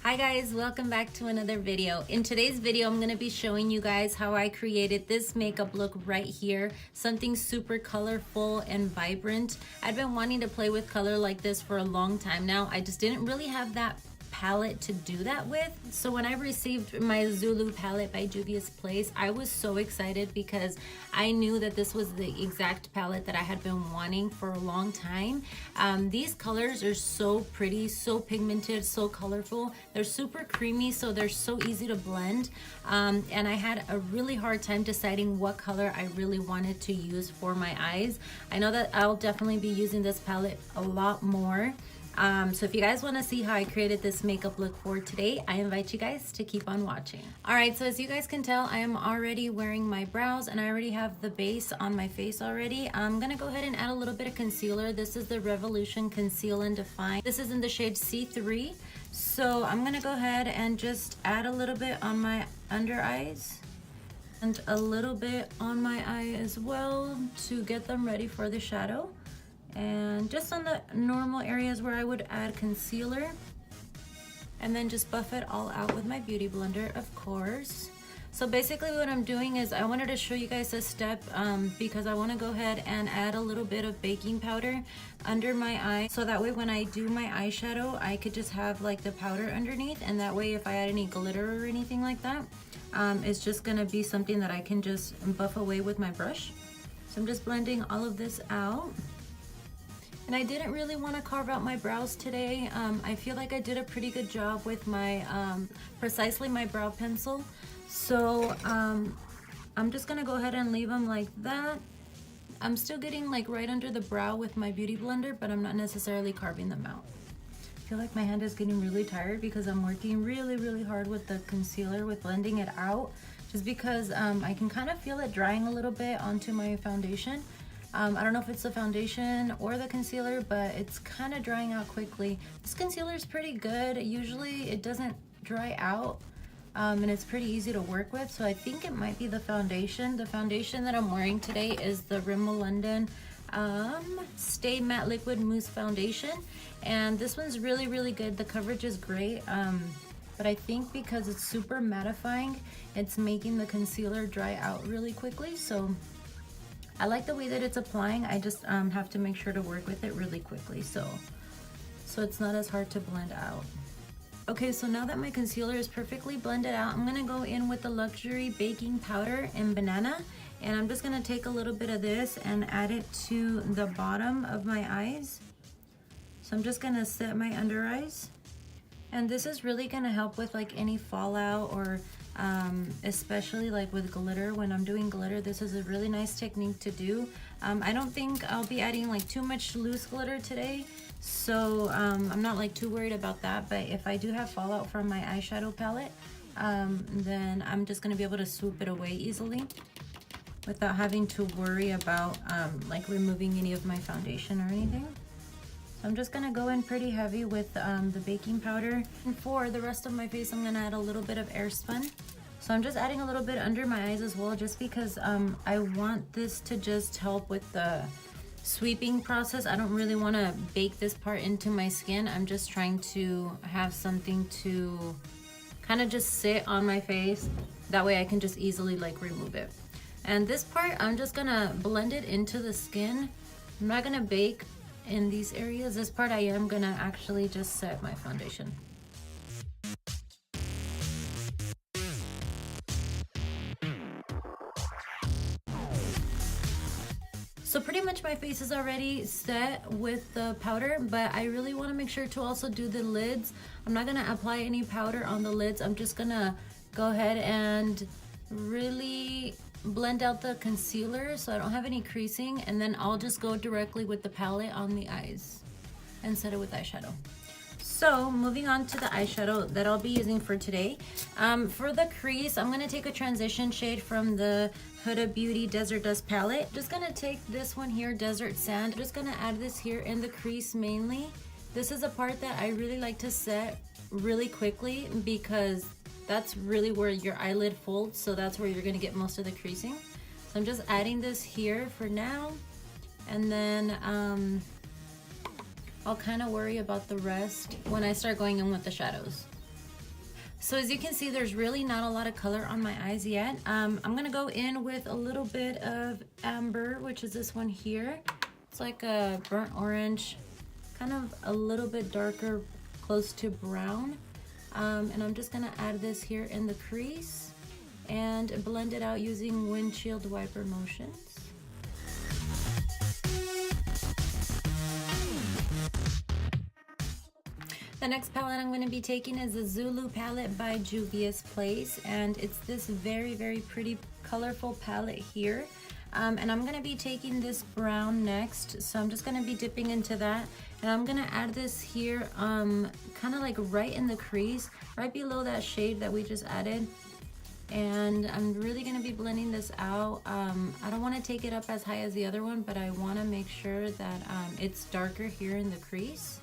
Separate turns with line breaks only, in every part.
Hi guys, welcome back to another video. In today's video, I'm gonna be showing you guys how I created this makeup look right here. Something super colorful and vibrant. I've been wanting to play with color like this for a long time now. I just didn't really have that palette to do that with. So when I received my Zulu palette by Juvia's Place, I was so excited because I knew that this was the exact palette that I had been wanting for a long time. These colors are so pretty, so pigmented, so colorful. They're super creamy, so they're so easy to blend. And I had a really hard time deciding what color I really wanted to use for my eyes. I know that I'll definitely be using this palette a lot more. So if you guys want to see how I created this makeup look for today, I invite you guys to keep on watching. Alright, so as you guys can tell, I am already wearing my brows and I already have the base on my face already. I'm gonna go ahead and add a little bit of concealer. This is the Revolution Conceal and Define. This is in the shade C3. So I'm gonna go ahead and just add a little bit on my under eyes and a little bit on my eye as well to get them ready for the shadow. And just on the normal areas where I would add concealer, and then just buff it all out with my beauty blender, of course. So basically what I'm doing is I wanted to show you guys a step because I want to go ahead and add a little bit of baking powder under my eye, so that way when I do my eyeshadow I could just have like the powder underneath, and that way if I add any glitter or anything like that, it's just gonna be something that I can just buff away with my brush. So I'm just blending all of this out. And I didn't really want to carve out my brows today. I feel like I did a pretty good job with my, precisely my brow pencil. So I'm just gonna go ahead and leave them like that. I'm still getting like right under the brow with my beauty blender, but I'm not necessarily carving them out. I feel like my hand is getting really tired because I'm working really hard with the concealer, with blending it out, just because I can kind of feel it drying a little bit onto my foundation. I don't know if it's the foundation or the concealer, but it's kind of drying out quickly. This concealer is pretty good. Usually it doesn't dry out, and it's pretty easy to work with. So I think it might be the foundation. The foundation that I'm wearing today is the Rimmel London Stay Matte Liquid Mousse Foundation. And this one's really good. The coverage is great. But I think because it's super mattifying, it's making the concealer dry out really quickly. So I like the way that it's applying. I just have to make sure to work with it really quickly so it's not as hard to blend out. Okay, so now that my concealer is perfectly blended out, I'm gonna go in with the Luxury Baking Powder in Banana, and I'm just gonna take a little bit of this and add it to the bottom of my eyes. So I'm just gonna set my under eyes, and this is really gonna help with like any fallout or especially like with glitter. When I'm doing glitter, this is a really nice technique to do. I don't think I'll be adding like too much loose glitter today, so I'm not like too worried about that. But if I do have fallout from my eyeshadow palette, then I'm just gonna be able to swoop it away easily without having to worry about like removing any of my foundation or anything. I'm just gonna go in pretty heavy with the baking powder. And for the rest of my face, I'm gonna add a little bit of Airspun. So I'm just adding a little bit under my eyes as well, just because I want this to just help with the sweeping process. I don't really wanna bake this part into my skin. I'm just trying to have something to kind of just sit on my face. That way I can just easily like remove it. And this part, I'm just gonna blend it into the skin. I'm not gonna bake in these areas. This part I am gonna actually just set my foundation. So pretty much my face is already set with the powder, but I really want to make sure to also do the lids. I'm not gonna apply any powder on the lids. I'm just gonna go ahead and really blend out the concealer so I don't have any creasing, and then I'll just go directly with the palette on the eyes and set it with eyeshadow. So moving on to the eyeshadow that I'll be using for today. For the crease, I'm gonna take a transition shade from the Huda Beauty Desert Dust palette. Just gonna take this one here, Desert Sand. Just gonna add this here in the crease mainly. This is a part that I really like to set really quickly because that's really where your eyelid folds, so that's where you're gonna get most of the creasing. So I'm just adding this here for now, and then I'll kind of worry about the rest when I start going in with the shadows. So as you can see, there's really not a lot of color on my eyes yet. I'm gonna go in with a little bit of amber, which is this one here. It's like a burnt orange, kind of a little bit darker, close to brown. And I'm just gonna add this here in the crease and blend it out using windshield wiper motions. The next palette I'm going to be taking is the Zulu palette by Juvia's Place, and it's this very pretty colorful palette here. And I'm going to be taking this brown next, so I'm just going to be dipping into that, and I'm going to add this here kind of like right in the crease, right below that shade that we just added. And I'm really going to be blending this out. I don't want to take it up as high as the other one, but I want to make sure that it's darker here in the crease.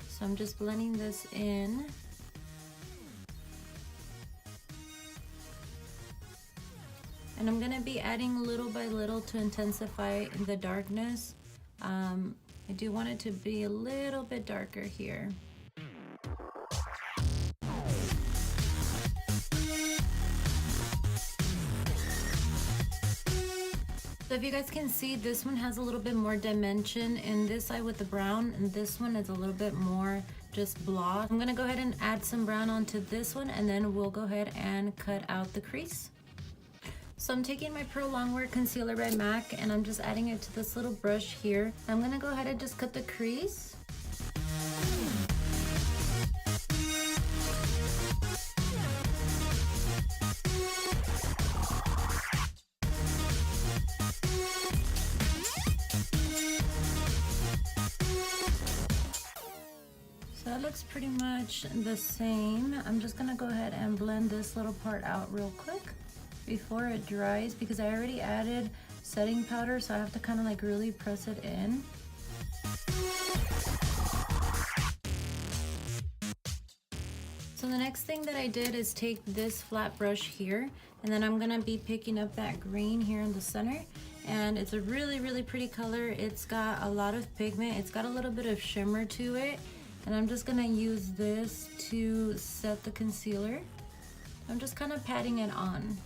So I'm just blending this in. And I'm gonna be adding little by little to intensify the darkness. I do want it to be a little bit darker here. So if you guys can see, this one has a little bit more dimension in this side with the brown, and this one is a little bit more just blah. I'm gonna go ahead and add some brown onto this one, and then we'll go ahead and cut out the crease. So I'm taking my Pro Longwear Concealer by MAC, and I'm just adding it to this little brush here. I'm gonna go ahead and just cut the crease. So that looks pretty much the same. I'm just gonna go ahead and blend this little part out real quick before it dries, because I already added setting powder, so I have to kind of like really press it in. So the next thing that I did is take this flat brush here, and then I'm gonna be picking up that green here in the center. And it's a really pretty color. It's got a lot of pigment. It's got a little bit of shimmer to it. And I'm just gonna use this to set the concealer. I'm just kind of patting it on.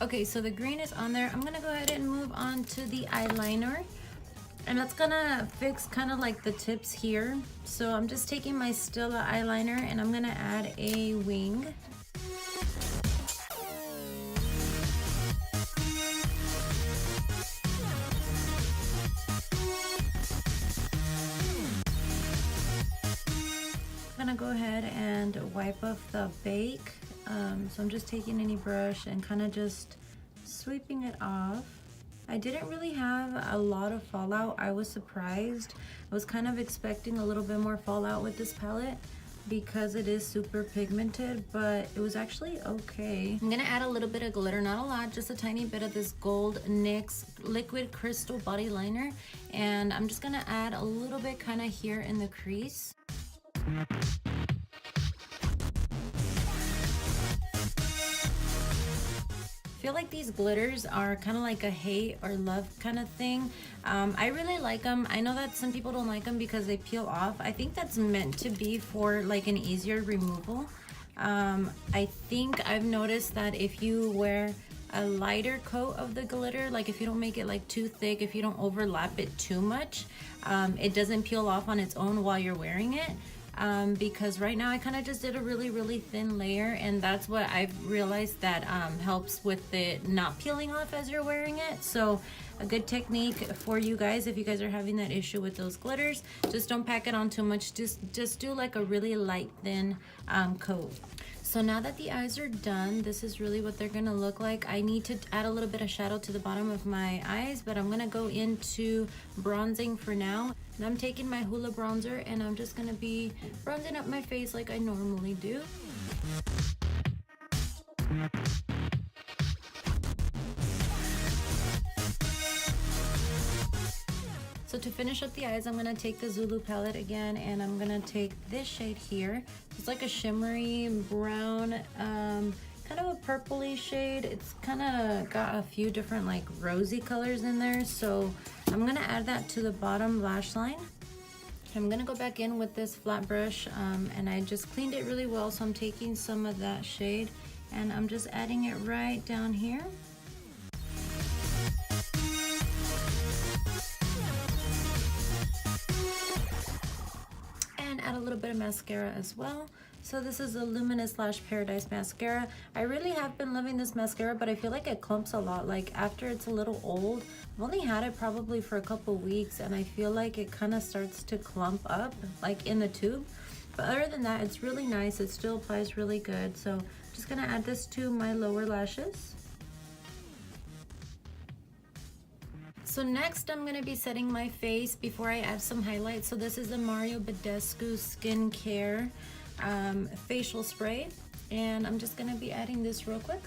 Okay, so the green is on there. I'm gonna go ahead and move on to the eyeliner. And that's gonna fix kind of like the tips here. So I'm just taking my Stila eyeliner and I'm gonna add a wing. I'm gonna go ahead and wipe off the bake. So I'm just taking any brush and kind of just sweeping it off. I didn't really have a lot of fallout. I was surprised. I was kind of expecting a little bit more fallout with this palette because it is super pigmented, but it was actually okay. I'm gonna add a little bit of glitter, not a lot, just a tiny bit of this gold NYX liquid crystal body liner, and I'm just gonna add a little bit kind of here in the crease. I feel like these glitters are kind of like a hate or love kind of thing. I really like them. I know that some people don't like them because they peel off. I think that's meant to be for like an easier removal. I think I've noticed that if you wear a lighter coat of the glitter, like if you don't make it like too thick, if you don't overlap it too much, it doesn't peel off on its own while you're wearing it. Because right now I kind of just did a really thin layer, and that's what I've realized that helps with it not peeling off as you're wearing it. So a good technique for you guys, if you guys are having that issue with those glitters, just don't pack it on too much. Just do like a really light thin coat. So now that the eyes are done, this is really what they're gonna look like. I need to add a little bit of shadow to the bottom of my eyes, but I'm gonna go into bronzing for now. And I'm taking my Hoola bronzer and I'm just gonna be bronzing up my face like I normally do. So to finish up the eyes, I'm gonna take the Zulu palette again, and I'm gonna take this shade here. It's like a shimmery brown, kind of a purpley shade. It's kind of got a few different like rosy colors in there, so I'm gonna add that to the bottom lash line. I'm gonna go back in with this flat brush, and I just cleaned it really well, so I'm taking some of that shade and I'm just adding it right down here. And add a little bit of mascara as well. So this is a Luminous Lash Paradise mascara. I really have been loving this mascara, but I feel like it clumps a lot. Like after it's a little old, I've only had it probably for a couple weeks, and I feel like it kind of starts to clump up like in the tube. But other than that, it's really nice. It still applies really good. So I'm just gonna add this to my lower lashes. So next I'm gonna be setting my face before I add some highlights. So this is the Mario Badescu Skincare facial spray, and I'm just gonna be adding this real quick.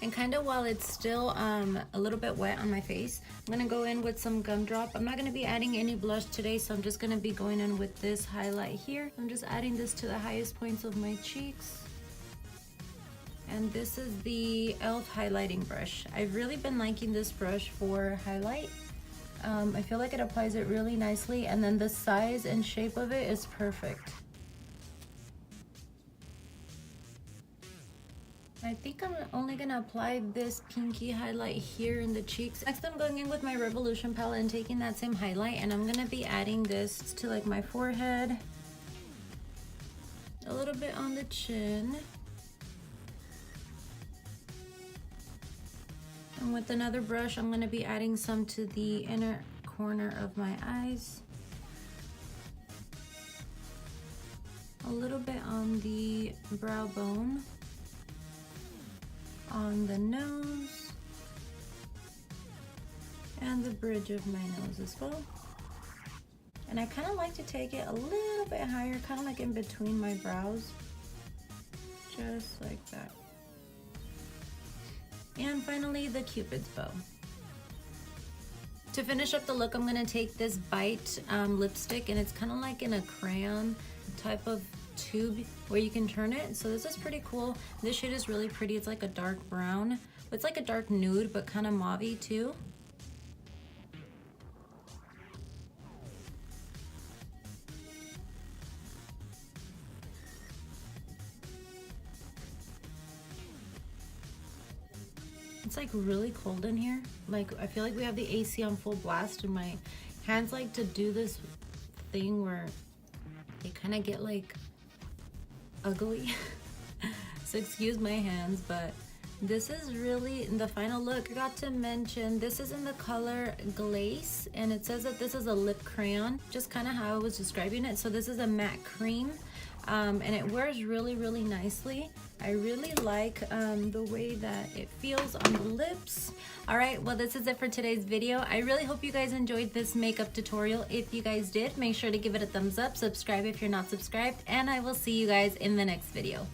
And kind of while it's still a little bit wet on my face, I'm gonna go in with some gumdrop. I'm not gonna be adding any blush today, so I'm just gonna be going in with this highlight here. I'm just adding this to the highest points of my cheeks. And this is the e.l.f. highlighting brush. I've really been liking this brush for highlight. I feel like it applies it really nicely, and then the size and shape of it is perfect. I think I'm only gonna apply this pinky highlight here in the cheeks. Next I'm going in with my Revolution palette and taking that same highlight, and I'm gonna be adding this to like my forehead, a little bit on the chin, and with another brush I'm gonna be adding some to the inner corner of my eyes, a little bit on the brow bone, on the nose, and the bridge of my nose as well. And I kind of like to take it a little bit higher, kind of like in between my brows, just like that. And finally, the Cupid's bow. To finish up the look, I'm gonna take this Bite lipstick, and it's kind of like in a crayon type of tube where you can turn it. So this is pretty cool. This shade is really pretty. It's like a dark brown. It's like a dark nude, but kind of mauve-y too. It's like really cold in here. Like I feel like we have the AC on full blast, and my hands like to do this thing where they kind of get like ugly. So excuse my hands, but this is really the final look. I forgot to mention this is in the color Glace, and it says that this is a lip crayon, just kind of how I was describing it. So this is a matte cream, and it wears really nicely. I really like the way that it feels on the lips. All right, well, this is it for today's video. I really hope you guys enjoyed this makeup tutorial. If you guys did, make sure to give it a thumbs up, subscribe if you're not subscribed, and I will see you guys in the next video.